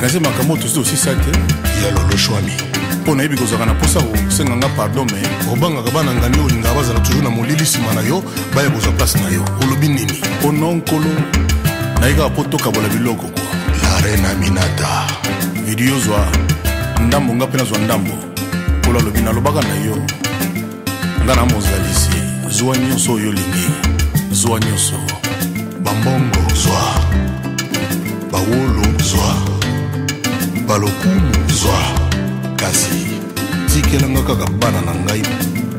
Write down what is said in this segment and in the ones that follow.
Naze Makamoto c'est aussi ça que il y a le choami. Pour na biko zakana posa o senganga pardon mais obanga kabana ngani o linga baza toujours na molili sima na yo ba ya place na yo. Olobi nini? Ononkolo na iga poto kabola biloko kwa. La reine Minata. Video zwa ndambo ngapena zwa ndambo. Kola lobina lobaka na yo. Ngana mozalisi zwa nyonso yo lingi. Zwa nyonso. Bambongo zwa. Bawolo zwa. Balokumu zwa. Kasi tikelanga kaka bana na ngai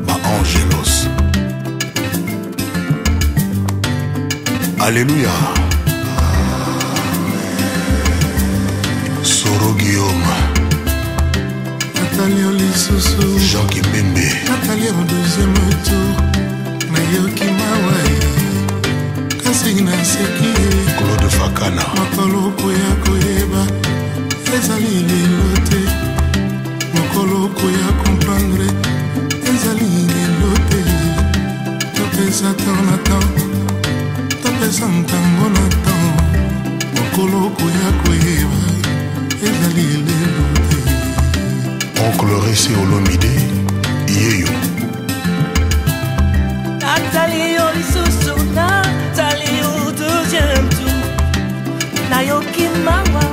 ba angelos. Alléluia. Soro Guillaume. Nathalie Olisusu. Jean Kimbembe. Nathalie au deuxième tour. Nayoki Mawai. Kasi na seki. Claude Fakana. Makolo koya koyeba. Ezali lilote. Makolo koya comprendre. Ezali lilote. Topesa ton Topesa ntango na temps. Makolo koya koyeba. Ezali lilote. Oncle Ressé Olomide. Yeyo. Nathalie Olisusu. Nathalie au deuxième tour. Nayoki Mawa.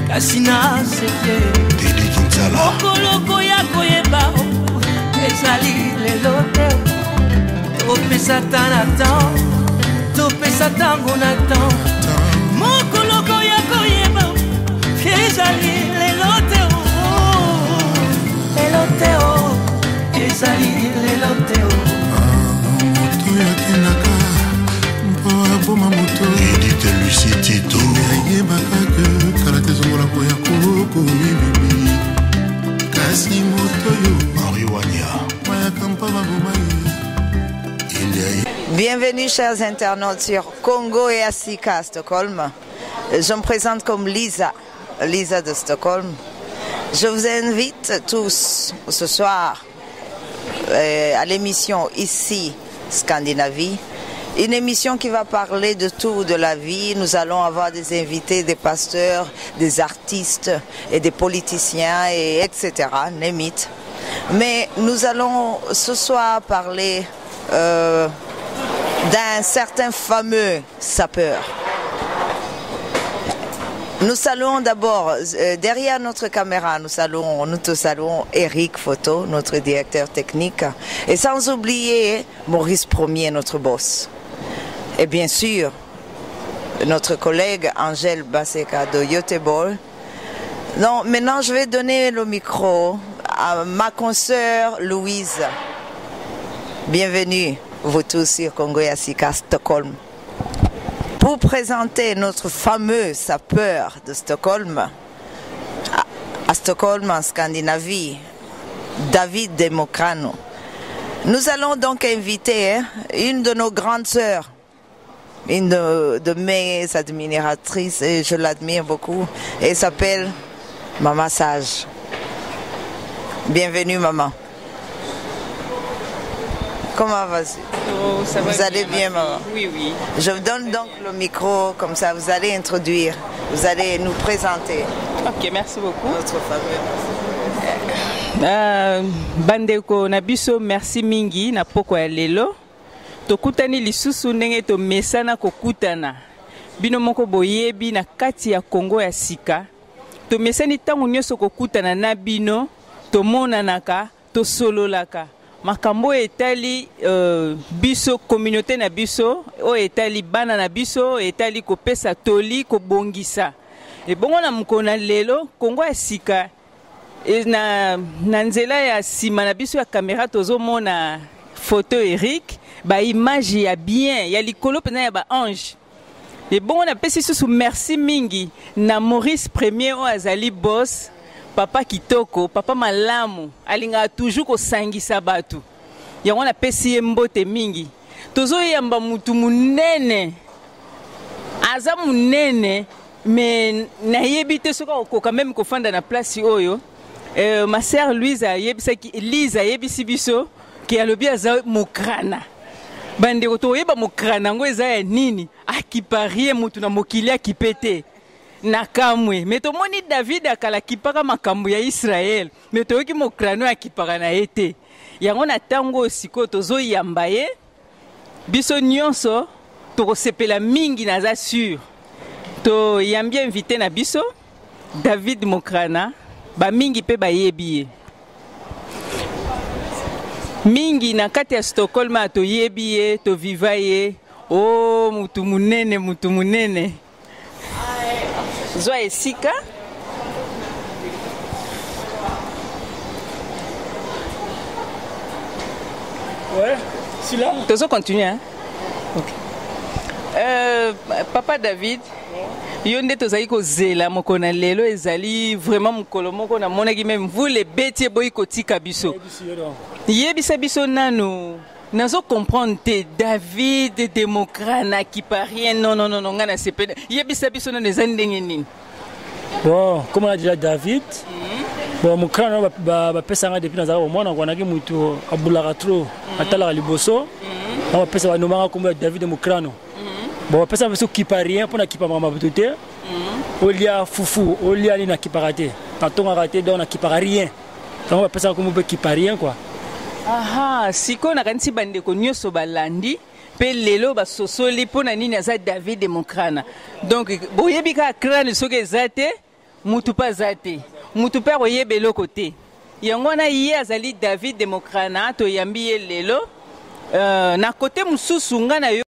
Kasina seke. Didi Kinsala. Mokoloko ya koyeba. Ezali lelote. Topesa tanatan. Topesa tango natan. Mokoloko ya koyeba. Ezali lelote. Lelote. Ezali lelote. Moto ya kinaka. Mpo aboma moto. Edith Lucie Tito. Yebaka ke kala tezongola koya koko bibi. Kasi moto yo. Henri Wanya. Maya kampa babomai. Bienvenue chers internautes sur Congo et Asika à Stockholm. Je me présente comme Lisa de Stockholm. Je vous invite tous ce soir à l'émission Ici Scandinavie. Une émission qui va parler de tout, de la vie. Nous allons avoir des invités, des pasteurs, des artistes et des politiciens, et etc. Name it. Mais nous allons ce soir parler d'un certain fameux sapeur. Nous saluons d'abord, derrière notre caméra, nous te saluons Eric Photo, notre directeur technique, et sans oublier Maurice Premier, notre boss. Et bien sûr, notre collègue Angèle Baseka de Yotebol. Non, maintenant je vais donner le micro à ma consoeur Louise. Bienvenue, vous tous sur Congo et Asika, Stockholm. Pour présenter notre fameux sapeur de Stockholm, à Stockholm en Scandinavie, David Demokrano. Nous allons donc inviter une de nos grandes sœurs, une de mes admiratrices, et je l'admire beaucoup, et elle s'appelle Maman Sage. Bienvenue maman. Comment vas-tu? Oh, ça va. Vous allez bien maman? Oui, oui. Je vous donne donc le micro, comme ça vous allez introduire, vous allez nous présenter. Ok, merci beaucoup. Notre fameux. Bandeko Nabiso, merci mingi na poko ya lelo. Tokutani lisusu ndenge to mesana kokutana. Bino moko boyebi na kati ya Congo ya sika. To mesani tangu nyoso kokutana na bino, to monanaka, to sololaka. Makambo etali biso communauté na biso, o etali bana na biso, etali kopesa toli ko bongisa. E bongo na mukona lelo Congo ya sika na nzela ya sima na biso ya caméra tozo mona photo Eric, ba image ya bien, ya likolo pena ya ba ange. Et bon, on a pesi sous merci mingi na Maurice Premier o azali boss, papa kitoko, papa malamu, alinga toujours ko sangisa batu. Ya on a pesi mbote mingi. Tozo yamba mutu munene. Aza munene, mais na yebite soka ko quand même ko fanda na place oyo. Ma sœur Louisa yebisa ki Lisa yebisi biso ki alobi aza mokrana. Bandeko to yeba mokrana ngo eza ya nini? Akiparie mutu na mokili akipete. na kamwe me tomoni David akalakipaka makambo ya Israel me toyoki mokrano akipaka na ye te yango na ntango sikoyo tozoyamba ye biso nyonso tokosepela mingi naza sur toyambi invité na biso David Mokrana bamingi mpe bayebi ye mingi na kati ya Stockholm toyebi ye toviva ye o mutu munene zwa esika ouais si là tozo continuer hein? Okay. Papa David yo nde tozali kozela moko na lelo ezali vraiment mokolo moko na monaki même vous les bêtiers boyi kotika biso yebisa biso nanu nazo comprendre te David démocrate qui par rien non ngana sepena yebisa biso nanu eza ndenge nini bon comme on a déjà David bon mokrano ba pesanga depuis nazala au mwana kwanaki mutu abulaka trop atala liboso ba pesa ba nomanga comme David Mokrano bon pesa biso qui par rien pour na kipa mama butote olia fufu olia ni na kiparate patonga raté donc na kipara rien donc ba pesa comme qui par rien quoi aha siko na kanisi bandeko nyonso balandi pe lelo basosoli pona nini aza David Mokrana donc boyebi ka crâne soki ezate mutu pa zate mutu pa oyebe eloko te yango na ye azali David Mokrana to yambi ye lelo na kote mususu nga na yo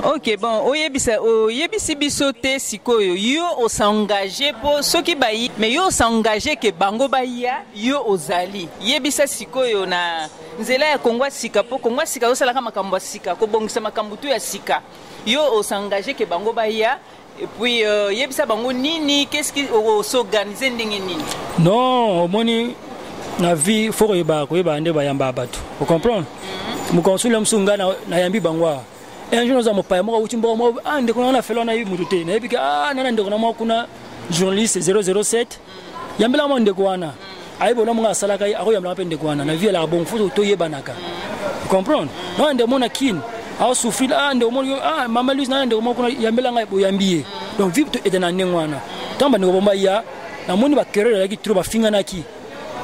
Ok, bon, oyebisi biso te sikoyo yo osengagé po soki bayi mais yo osengagé ke bango baya yo ozali yebisa sikoyo na nzela ya Kongo sika po Kongo sika osalaka makambo sika ko bongisa makambo tu ya sika yo osengagé ke bango baya et puis yebisa bango nini qu'est-ce qui s'organiser ndenge nini. Non, moni na vie faut koyeba nde bayamba bato vous comprenez mukonsula msunga na yambi bangwa un jour nous avons pas moi utimbo mo ande kuna na felo na yimutu te na yebika nana ndeko na mo kuna journaliste 007 yambela mo ndeko wana ayibo na munga salaka ako yambela pe ndeko wana na vie la bon faut to yebanaka vous comprenez non ande mo na kin a souffrir ande mo mama Luis na ande mo kuna yambela ngai bo yambie donc vie to etena nengwana tamba ndeko bomba ya na moni ba kerere yaki trop ba finga naki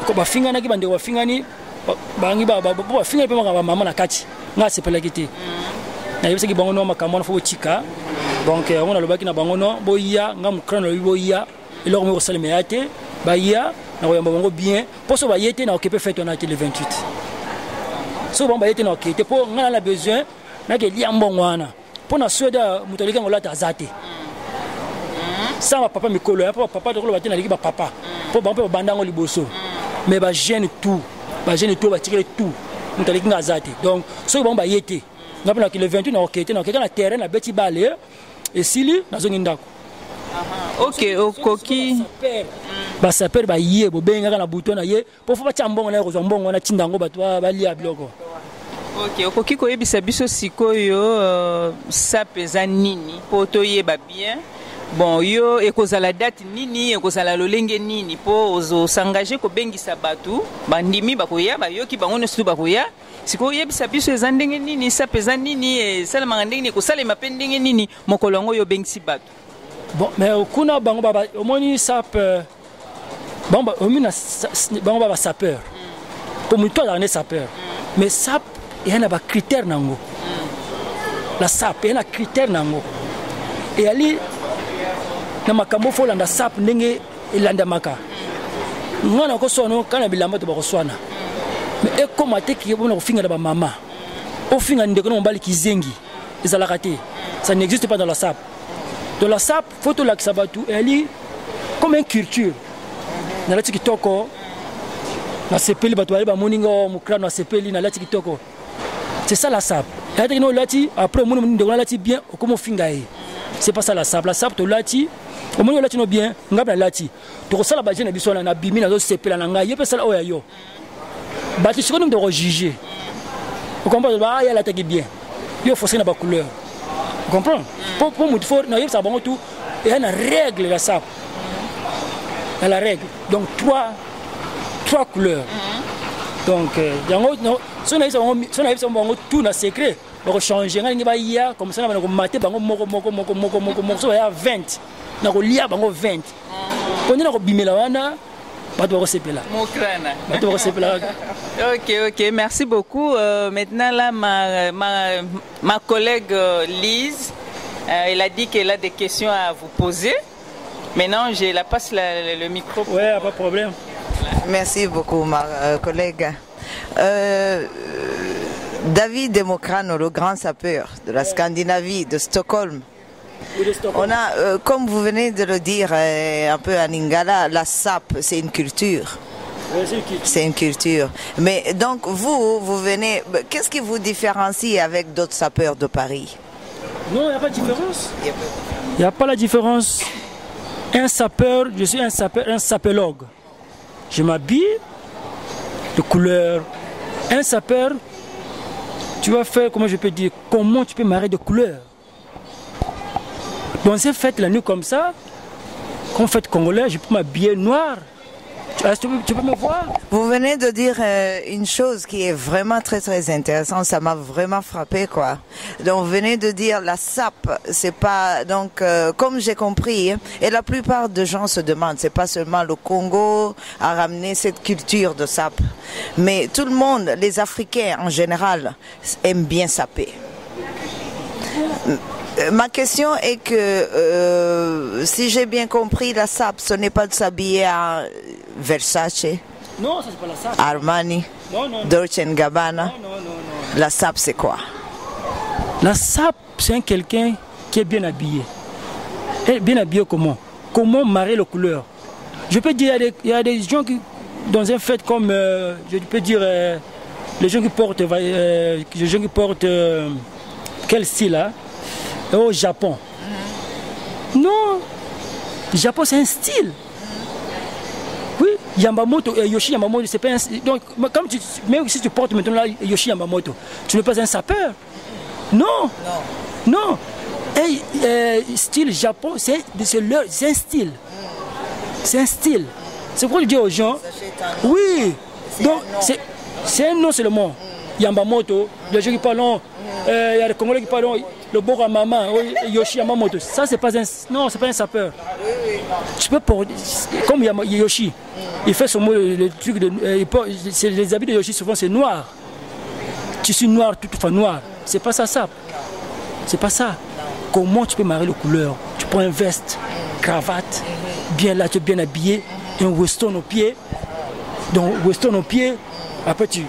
ko ba finga naki bande ba finga ni bangi ba finga pe ba mama na kati nga sepela kiti na yebisa ki bango no makamona fo chika donc on a le baki na bango no boya nga mukrano boya eloko mo salime yate baya na yamba bango bien poso ba yete na occupé fête on a le 28 so bon ba yete na occupé po nga na besoin na ke liambo ngwana po na soda mutolika ngolata azate sama papa mikolo ya papa to ko batena liki ba papa po ba bandango liboso mais ba jeune tout ba tirer tout mutolika ngazate donc so bon ba yete ngapena ki le 28 na okete na terrain na beti bale et sili na zongi ndako. OK okoki ba saper ba ye bo benga na buto na ye po fa chambongo na ko zombongo na tindango bato ba lia biloko. OK okoki ko yebisa biso sikoyo sapeza nini po to yeba bien. Bon yo ekozala date nini ekozala lolenge nini po ozo s'engager ko bengisa batu bandimi bakoya ba yoki bango nesu bakoya siko yebisa biso eza ndenge nini sapeza nini salama ndenge ko salema pe ndenge nini mokolongo yo bengisi batu. Bon mais kuna bango baba omoni sap bon omina bango baba sapeur pour moi toi dans sapeur mais sap il y a ba critère nango la sap il y a critère nango et ali na makambo fo landa sap ndenge elanda maka ngana ko sono kana bilamba to ba ko swana mais e comment te ki bona ko finga ba mama o finga ndeko no mbali kizengi ezala raté ça n'existe pas dans la sap faut to la sabatu eli comme une culture na la tikitoko na sepeli bato ba moningo mukrano na sepeli na la tikitoko c'est ça la sap ya te no lati après mon ndeko la ti bien comme finga e c'est pas ça la sap to lati au moins lati no bien ngaba lati to ko sala ba jene biso na bimi na zo sepela na ngai yepe sala oya yo ba ti sikono ndo juger vous comprenez ba ya la te bien yo faut na ba couleur vous comprenez pour moi faut na yeba bon tout et une règle la sap la règle donc trois couleurs donc yango so na yeba bon tout na secret ba changer ngani ba ya comme ça na ba ko mater bango moko so ya 20 na ko lia bango 20 koni na ko bimela wana bato ba sepela mokrana bato ba sepela. OK merci beaucoup maintenant là ma collègue Lise elle a dit qu'elle a des questions à vous poser. Maintenant je la passe le micro. Ouais, pas de problème. Merci beaucoup ma collègue. David Democrano, le grand sapeur de la Scandinavie, de Stockholm. On a, comme vous venez de le dire un peu à Lingala, la SAP, c'est une culture. C'est une culture. Mais donc vous venez, qu'est-ce qui vous différencie avec d'autres sapeurs de Paris? Non, il n'y a pas de différence. Il n'y a pas la différence. Un sapeur, je suis un sapéologue. Je m'habille de couleur. Un sapeur, tu vas faire, comment je peux dire, comment tu peux marier de couleurs. Dans ces fêtes la nuit comme ça, comme fête congolaise, je peux m'habiller noir. Tu peux me voir. Vous venez de dire une chose qui est vraiment très intéressante, ça m'a vraiment frappé quoi. Donc vous venez de dire la SAP, c'est pas donc comme j'ai compris, et la plupart des gens se demandent, c'est pas seulement le Congo à ramener cette culture de SAP, mais tout le monde, les Africains en général, aiment bien saper. Ma question est que, si j'ai bien compris, la SAP, ce n'est pas de s'habiller à Versace, non, ça c'est pas la SAP. Armani, non. Dolce & Gabbana. Non. La SAP, c'est quoi? La SAP, c'est quelqu'un qui est bien habillé. Et bien habillé comment? Comment marier les couleurs? Je peux dire, il y a des gens qui, dans un fête comme, je peux dire, les gens qui portent, quel style là? Au Japon. Non, le Japon c'est un style. Oui, Yamamoto, Yoshi Yamamoto, c'est pas un style. Donc, même si tu portes maintenant là, Yoshi Yamamoto, tu n'es pas un sapeur. Non, non. Et style Japon, c'est un style. C'est un style. C'est pour dire aux gens. Oui, donc c'est un nom seulement. Yamamoto, les gens qui parlent, il y a les Congolais qui parlent, le Bora Mama, Yoshi Yamamoto. Ça, c'est pas un. Non, c'est pas un sapeur. Tu peux porter. Comme Yoshi, il fait son mot, le truc de. Les habits de Yoshi, souvent, c'est noir. Tissu noir, tout enfin noir. C'est pas ça, ça. C'est pas ça. Comment tu peux marier les couleurs? Tu prends un veste, cravate, bien là, tu es bien habillé, un weston au pied. Donc, weston au pied, après tu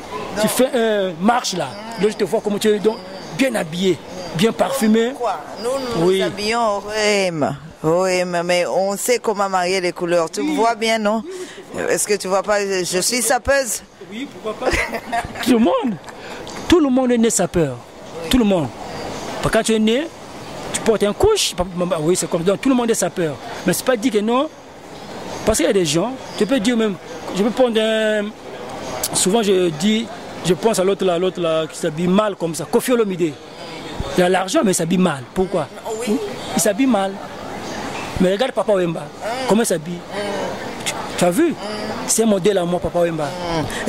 fais un marche là. Là, je te vois comment tu es donc, bien habillé, bien parfumé. Nous nous habillons OM, mais on sait comment marier les couleurs. Tu me vois bien, non? Est-ce que tu vois pas? Je suis sapeuse. Oui, pourquoi pas? Tout le monde est né sapeur. Tout le monde. Quand tu es né, tu portes un couche. Oui, c'est comme ça. Tout le monde est sapeur. Mais c'est pas dit que non. Parce qu'il y a des gens, tu peux dire même, je peux prendre un. Souvent je dis, je pense à l'autre là, qui s'habille mal comme ça. Kofi Olomide. Il a l'argent, mais il s'habille mal. Pourquoi? Oui. Il s'habille mal. Mais regarde Papa Wemba. Comment il s'habille? Tu as vu? C'est un modèle à moi, Papa Wemba.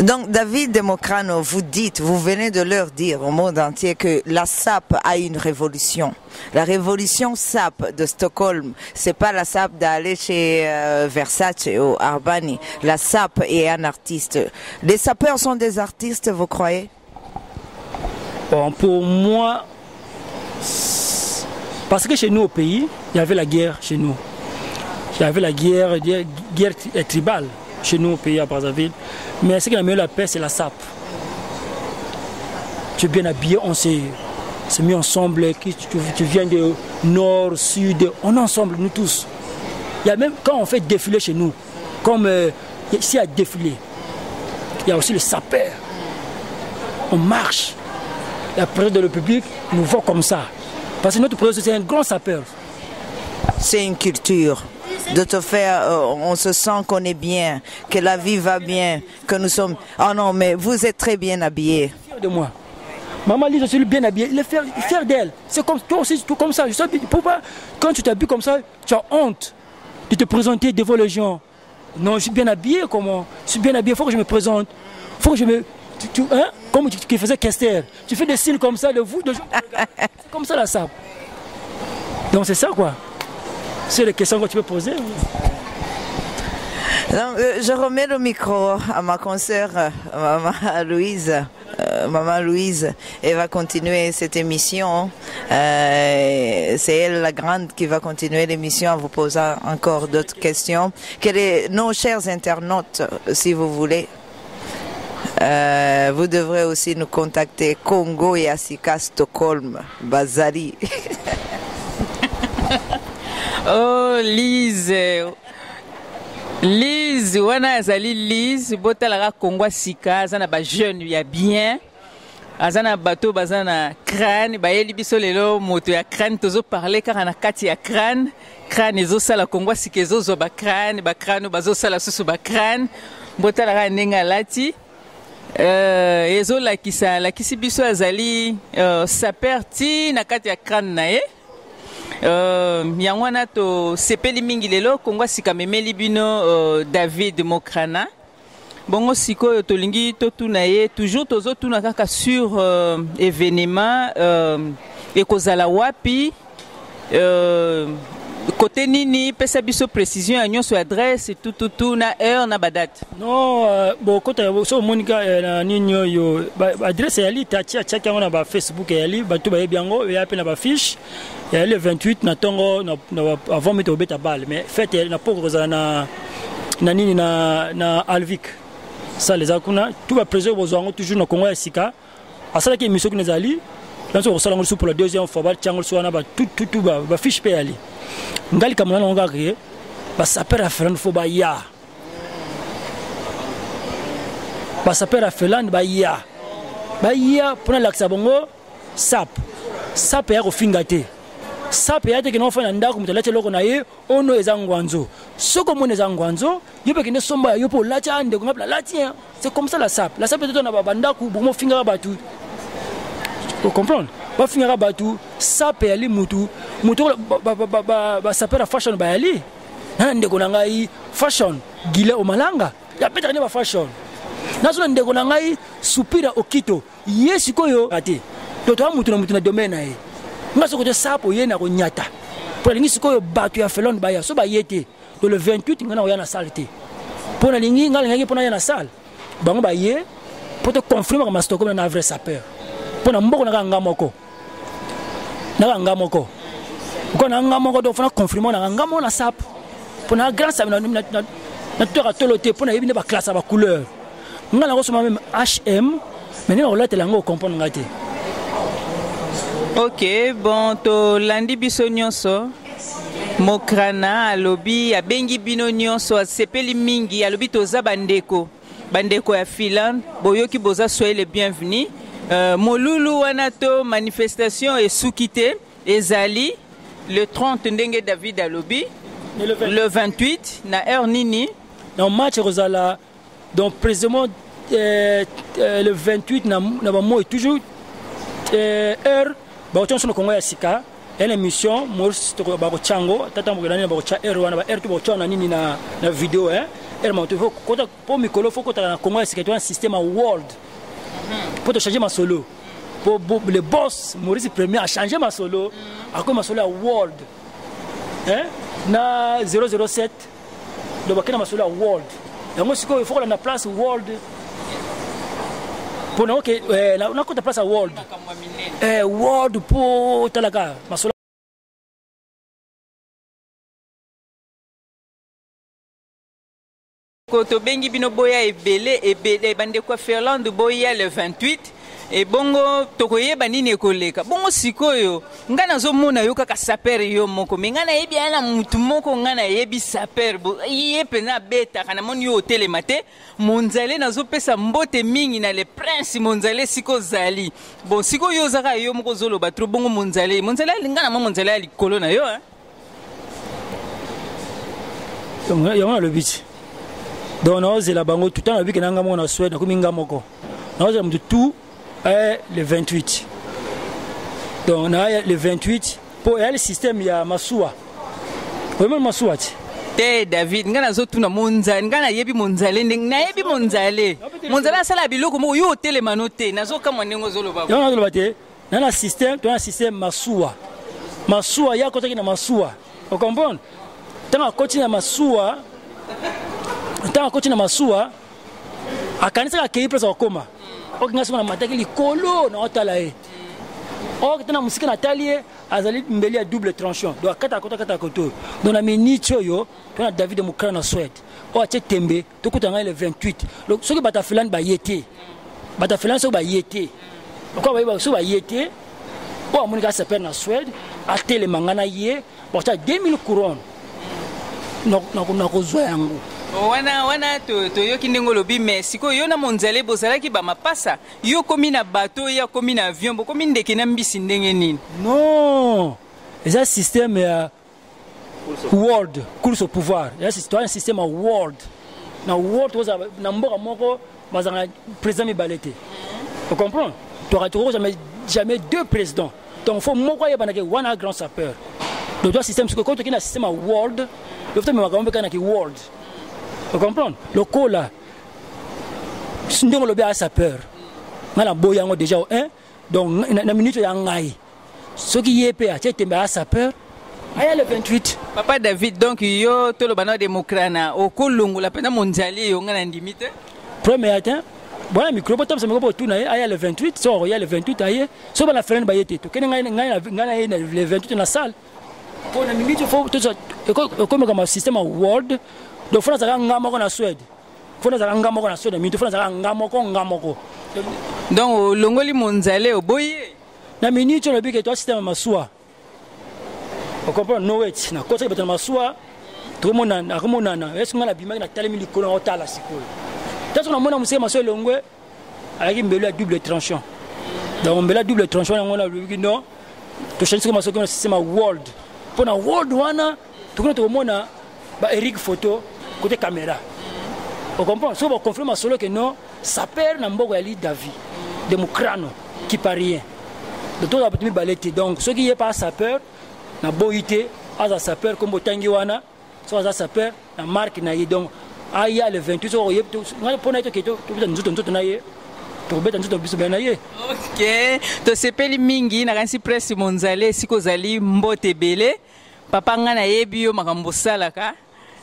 Donc, David Democrano, vous venez de leur dire au monde entier que la SAP a une révolution. La révolution SAP de Stockholm, c'est pas la SAP d'aller chez Versace ou Armani. La SAP est un artiste. Les sapeurs sont des artistes, vous croyez? Bon, pour moi, parce que chez nous au pays, il y avait la guerre chez nous. Il y avait la guerre tribale chez nous au pays à Brazzaville. Mais ce qui a mis la paix, c'est la SAP. Tu es bien habillé, on s'est mis ensemble. Tu viens de nord, sud, on est ensemble, nous tous. Il y a même quand on fait défiler chez nous, comme ici à défiler, il y a aussi le sapeur. On marche. Et après de le public nous voit comme ça. Parce que notre président, c'est un grand sapeur. C'est une culture. De te faire, on se sent qu'on est bien, que la vie va bien, que nous sommes... Oh non, mais vous êtes très bien habillés. Fier de moi. Maman Lise, je suis bien habillée. Il est fier d'elle. C'est comme toi aussi, tout comme ça. Je sais, pourquoi, quand tu t'habilles comme ça, tu as honte de te présenter devant les gens. Non, je suis bien habillé, comment? Je suis bien habillé, il faut que je me présente. Il faut que je me... hein? Comme tu faisais Kester. Tu fais des signes comme ça, de vous, de gens. C'est comme ça, la SAP. Donc c'est ça, quoi. C'est les questions que tu peux poser. Donc, je remets le micro à ma consoeur, Maman Louise. Maman Louise, elle va continuer cette émission. C'est elle, la grande, qui va continuer l'émission en vous posant encore d'autres questions. Nos chers internautes, si vous voulez, vous devrez aussi nous contacter. Congo et Asika, Stockholm, Bazali. Oh, Lise, wana azali Lise, botalaka Congo Sika, azana ba jeune ya bien, azana bato bazana crâne, ba yeli biso lelo moto ya crâne tozo parler car na kati ya crâne ezo sala Congo Sika ezo zo ba crâne bazo sala susu ba crâne, botalaka nenga lati. Ezo lakisi biso azali saperti na kati ya crâne na ye. Yango wana to sepeli mingi lelo Congo Sika memeli bino David Democrano. Bongo sikoyo tolingi totuna ye toujours tozotuna kaka sur événement ekozala wapi côté nini pesa biso précision ya nyonso adresse tout na heure na badate. Non bon côté so monika na nini yo adresse ya li tatia na ba Facebook ya li bato ba yebiango ya pe na ba fiche ya le 28 na tongo avant mettre au beta balle mais fait na poko na nini na Alvik ça les akuna tout va préserver aux toujours na Congo Sika asala ki émission que nous ali Là on ressort pour la deuxième fois ba tiangol so na ba tout ba fiche pe ali ngali kamana nga ke ba sapera felan fo ba ya ba sapera felan ba ya pour l'accès bongo sap ya ko fingate sap ya te ke no fa na ndako mutalache loko na ye ono ezangwanzo soko mone ezangwanzo yope ke ne somba yopo lacha ande ko ngapla latien c'est comme ça la sap te na ba ndako bongo finga ba tout. Vous comprenez? Ba finira batu sap ya li mutu ba sapera fashion ba ali ndeko na ngai fashion gile o malanga ya peta ne ba fashion nazo ndeko na ngai supira okito yesi koyo ati to mutu na domaine na ye ngaso ko sapo ye na ko nyata pour lingi sikoyo batu ya felon ba ya so ba yete to le 28 ngana ya na salle pour lingi ngali pour na ya na salle bango ba ye pour te confirmer que mastoko na vrai sapeur pour na mboko na ngamoko ko na ngamoko do fana confirmer na ngamo na sap pour na grand sap na tora tolote pour na yebine ba classe ba couleur ngala ko soma même HM mais ni on la ngo comprendre ngate. Ok, bon to landi biso nyonso mokrana alobi abengi bino nyonso asepeli mingi alobi toza bandeko ya Finlande boyoki boza soyez les bienvenus. Molulu wanato manifestation et soukité ezali le 30 ndenge David alobi le 28 na heure nini na match rozala donc précisément le 28 na ba moi toujours heure ba otonso no Congo ya sika une émission Maurice to ba ko chango tata mo gana ba ko cha heure wana ba heure to ba chona nini na vidéo heure mo to ko po mikolo foko ta na Congo ya sika to un système world. Pour te changer ma solo, pour le boss Maurice premier a changé ma solo, à quoi ma solo à world, na 007, le bac ma solo à world. Et moi il faut qu'on a place world. Pour nous que on a quoi place à world. World pour talaga ma solo. Koto bengi bino boya ebele bande kwa Finlande boya le 28 et bongo tokoyeba nini ekoleka bongo sikoyo ngana zo mona yo kaka saper yo moko mengana yebi ana mutu moko ngana yebi saper yepe na beta kana moni yo telemate monzale nazo pesa mbote mingi na le prince monzale siko zali bon siko yo zaka yo moko zolo batro bongo monzale ngana monzale ali kolona yo yo le bichi. Donc nous c'est la bango tout le temps avec un ngamo na Suède comme ngamoko. Nous c'est tout le 28. Donc on a le 28 pour le système ya Masua. Vraiment Masua. Te David ngana zo tuna monzale ngana yebi monzale na yebi monzale. Monzale sala biloko mo yo telemano te nazo kama nengo zolo baba. Yo na bate na un système Masua. Masua ya kota kina Masua. Vous comprenez? Tant continue Masua tant que tu n'as pas soua, à quand ça qui est presque comme, au final on a maté les colos na otalae. Au que tu n'as musique Nathalie, azali mbeli à double tranchant. Donc kata koto. Donc na minicho yo, tu as David Mukran na Suède. Au ache tembe, tu coûtes le 28. Donc ce que batafilan ba yete, batafilan so ba yete. Pourquoi ba so ba yete? Au amonika s'appelle na Suède, a tele mangana yé, bon ça 2000 couronnes. Non kozwa yango. Wana to yoki ndenge lobi mais siko yo na monzale bozalaki ba mapasa yo komi na bateau ya komi na avion bo komi ndeke na mbisi ndenge nini non c'est un système world course au pouvoir c'est un système world na world na mboka moko bazanga président mibalete vous comprenez tu auras jamais deux présidents donc faut moko ya banake wana grand sapeur donc le système siko quand tu na système world le fait me makambe kana ki world. Vous comprenez? Le cola, si nous avons bien sapeur, nous avons déjà un, donc la minute est en aïe. Ce qui est payé, c'est un sapeur. Aïe le 28. Papa David, donc yo to le bano démocrana au Kolongo la pena mondiale yo ngana ndimite. Premier atteint. Bon la micro bottom ça me ko tout na aïe le 28, so aïe le 28 aïe. So ba la frère ba yete to kene ngana le 28 na salle. Pour la minute faut tout ça comme un système world. Donc France a ngamoko na Suède. France a ngamoko na Suède, mais France a ngamoko. Donc longoli monzale oboye. na minute on a vu que toi système masua on comprend no wait na kosa bato masua tout le monde est-ce qu'on a bimaki na talemi likolo na tala sikoyo tant on a mona musema masua longwe avec mbelo à double tranchant donc mbelo à double tranchant on a vu non to chercher comme masua comme système world pour na world wana tout mona ba Eric photo côté caméra on comprend so on confirme solo que non ça perd na mboko ya li David Democrano qui par rien de tout a petit balete donc ce qui est pas sapeur na boité à sapeur comme botangi wana so à sapeur na marque na yi donc aya le 28 so yep ngala pona to keto to nzuto na ye to beta nzuto biso na ye. OK to sepeli mingi na kansi presse monzale sikozali mbote belé papa nga na yebi yo makambo salaka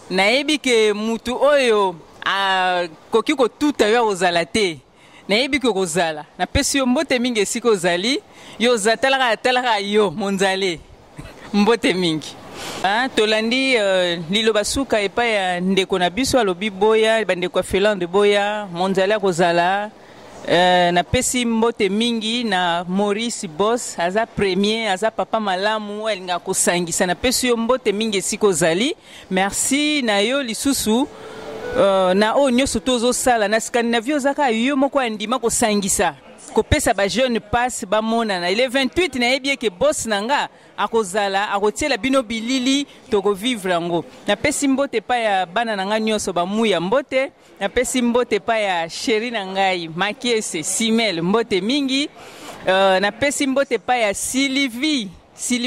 na yebi ke mutu oyo a koki ko tuta yo ozala te na yebi ko kozala na pesi yo mbote mingi sikozali yo zatalaka yo monzale mbote mingi tolandi liloba suka epa ya ndeko na biso alobi boya bandeko Felande boya monzale akozala na pesi mbote mingi na Maurice Boss aza premier aza papa malamu elinga kosangisa na pesi yo mbote mingi sikozali merci na yo lisusu na o nyoso tozo sala na Scandinavie zaka yo moko andima kosangisa kopesa ba jeune passe ba mona na ile 28 na yebi ke boss nanga akozala akotiela bino bilili toko vivre ngo na pesi mbote pa ya bana nanga nyoso ba muya mbote na pesi mbote pa ya chéri na ngai Makiese Simel mbote mingi na pesi mbote pa ya Sylvie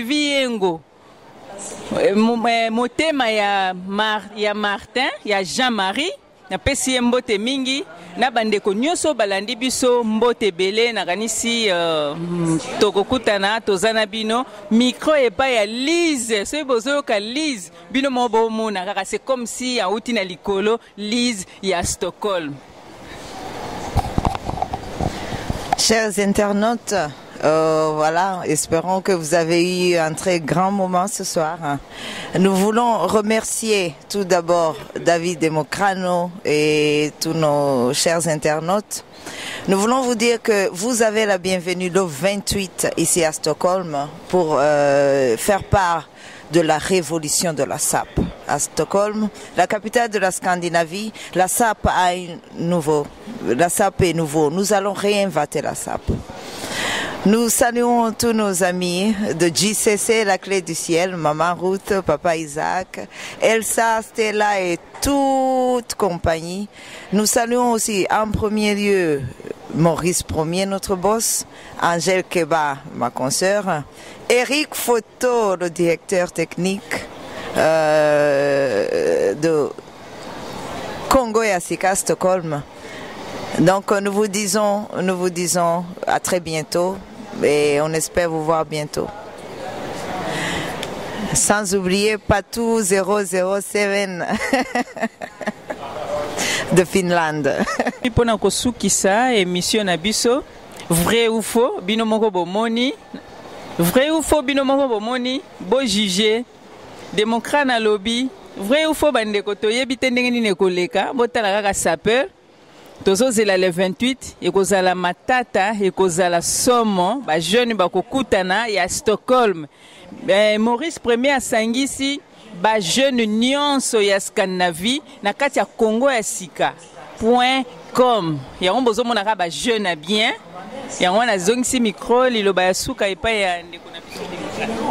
Yengo motema ya Martin ya Jean-Marie na pesi mbote mingi na bandeko nyoso balandi biso mbote belé na kanisi tokokutana tozana bino micro epa ya Lise so bozo ka Lise bino mobo mona kaka c'est comme si ya uti na likolo Lise ya Stockholm. Chers internautes, voilà, espérons que vous avez eu un très grand moment ce soir. Nous voulons remercier tout d'abord David Democrano et tous nos chers internautes. Nous voulons vous dire que vous avez la bienvenue le 28 ici à Stockholm pour faire part de la révolution de la SAP. À Stockholm, la capitale de la Scandinavie, la SAP est nouveau. Nous allons réinventer la SAP. Nous saluons tous nos amis de JCC, la clé du ciel, Maman Ruth, Papa Isaac, Elsa, Stella et toute compagnie. Nous saluons aussi en premier lieu Maurice Premier, notre boss, Angèle Keba, ma consoeur, Eric Photo, le directeur technique de Congo et Asika, Stockholm. Donc nous vous disons à très bientôt et on espère vous voir bientôt. Sans oublier Patou 007 de Finlande. Pona kosukisa émission na biso vrai ou faux bino moko bomoni vrai ou faux bino moko bomoni bo juger démocrate na lobby vrai ou faux bandeko toyebi te ndenge nini koleka botala kaka sapeur tozozela le 28 ekozala matata ekozala somo ba jeune bakokutana ya Stockholm. Maurice Premier asangisi ba jeune nyonso ya Scandinavie na kati ya Congo ya sika .com yango bozomona ka ba jeune bien yango na zongisi micro liloba ya suka epa ya ndeko na biso.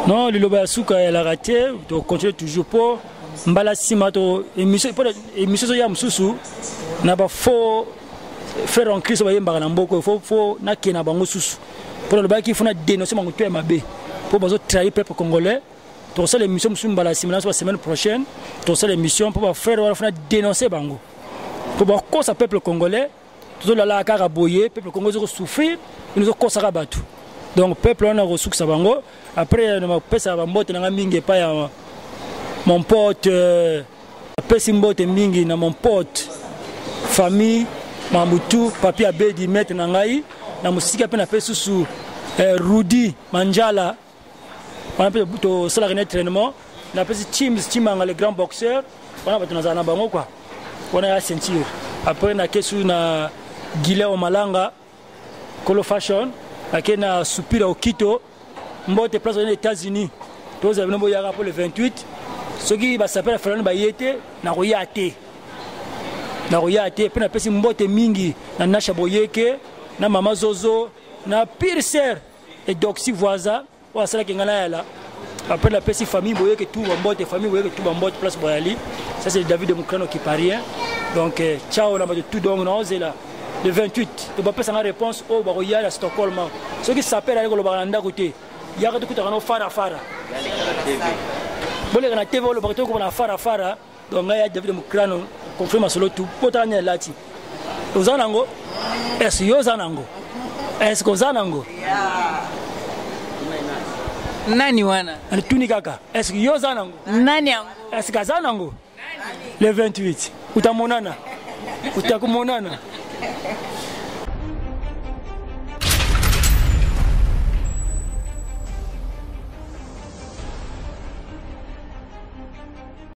Non, liloba ya suka ya la raté to continue toujours pour mbala sima to émission ya mususu na ba faux faire en crise ba yemba na mboko faut na kena bango susu pour le baki faut na dénoncer bango to mabe pour bazo trahir peuple congolais. Pour ça l'émission mususu mbala sima la semaine prochaine pour ça l'émission pour faire wala faut na dénoncer bango pour ba cause peuple congolais tout la kaka boyer peuple congolais zo souffrir ils nous cause ka batu donc peuple on a reçu ça bango après na pesa ba mbote na mingi pa ya mon pote pesa mbote mingi na mon pote famille Mamutu papi abedi maître na ngai na musika pe na pesa sous Rudy Manjala on a to sala entraînement na pesa team le grand boxeur on a batuna na bango quoi on a la ceinture après na kesu na Guilherme Malanga Colo Fashion akena soupir au Quito mbote place aux États-Unis tous avez nommé pour le 28 ceux qui va s'appeler Fernando Bayete na royate pe na pesi mbote mingi na Nasha Boyeke na Mama Zozo na pire sœur et Doxy voisin ou ça qui ngana là après la pesi famille Boyeke tout mbote famille Boyeke tout mbote place Boyali ça c'est David de Mukrano qui parie donc ciao là de tout donc on est là le 28 tu vas pas sans réponse au Baroya à Stockholm ceux qui s'appellent à le baranda côté il y a que tout à fara bon les TV le bateau comme na fara donc là il y a David de Mukrano confirme solo tout potanya lati uzanango est-ce yo zanango est-ce que uzanango nani wana tuni kaka est-ce que yo zanango nani yango est-ce que zanango le 28 utamonana utakumonana